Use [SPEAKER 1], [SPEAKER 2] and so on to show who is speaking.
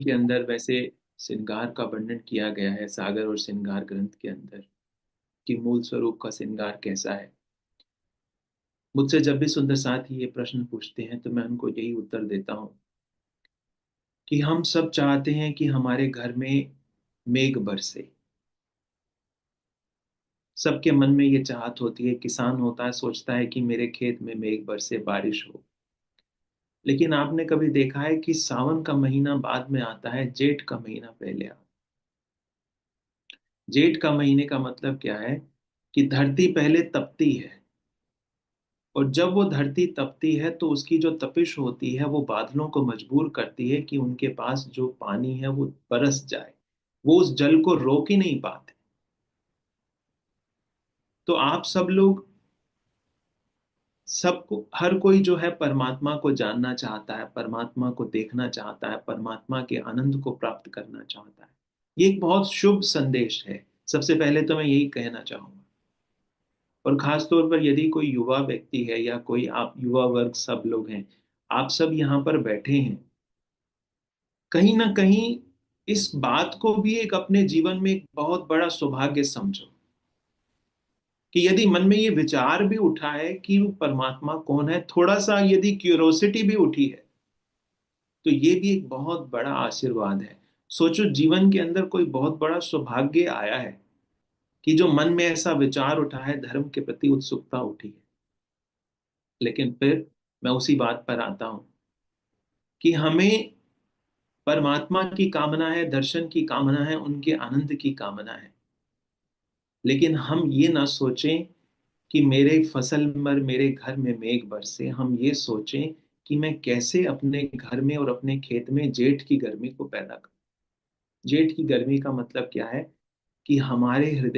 [SPEAKER 1] के अंदर वैसे श्रृंगार का वर्णन किया गया है, सागर और श्रृंगार ग्रंथ के अंदर, कि मूल स्वरूप का श्रृंगार कैसा है। मुझसे जब भी सुंदर साथी ये प्रश्न पूछते हैं तो मैं उनको यही उत्तर देता हूँ कि हम सब चाहते हैं कि हमारे घर में मेघ बरसे। सबके मन में ये चाहत होती है, किसान होता है सोचता है कि मेरे खेत में मेघ बरसे, बारिश हो। लेकिन आपने कभी देखा है कि सावन का महीना बाद में आता है, जेठ का महीना पहले आता है। जेठ का महीने का मतलब क्या है कि धरती पहले तपती है, और जब वो धरती तपती है तो उसकी जो तपिश होती है वो बादलों को मजबूर करती है कि उनके पास जो पानी है वो बरस जाए। वो उस जल को रोक ही नहीं पाते। तो आप सब लोग, सबको, हर कोई जो है परमात्मा को जानना चाहता है, परमात्मा को देखना चाहता है, परमात्मा के आनंद को प्राप्त करना चाहता है। ये एक बहुत शुभ संदेश है। सबसे पहले तो मैं यही कहना चाहूंगा। और खास तौर पर यदि कोई युवा व्यक्ति है या कोई, आप युवा वर्ग सब लोग हैं, आप सब यहाँ पर बैठे हैं, कहीं ना कहीं इस बात को भी एक अपने जीवन में एक बहुत बड़ा सौभाग्य समझो, कि यदि मन में ये विचार भी उठा है कि वो परमात्मा कौन है, थोड़ा सा यदि क्यूरोसिटी भी उठी है, तो ये भी एक बहुत बड़ा आशीर्वाद है। सोचो, जीवन के अंदर कोई बहुत बड़ा सौभाग्य आया है कि जो मन में ऐसा विचार उठा है, धर्म के प्रति उत्सुकता उठी है। लेकिन फिर मैं उसी बात पर आता हूं कि हमें परमात्मा की कामना है, दर्शन की कामना है, उनके आनंद की कामना है। लेकिन हम ये ना सोचें कि मेरे फसल पर, मेरे घर में मेघ बरसे। हम ये सोचें कि मैं कैसे अपने घर में और अपने खेत में जेठ की गर्मी को पैदा करूं। जेठ की गर्मी का मतलब क्या है कि हमारे हृदय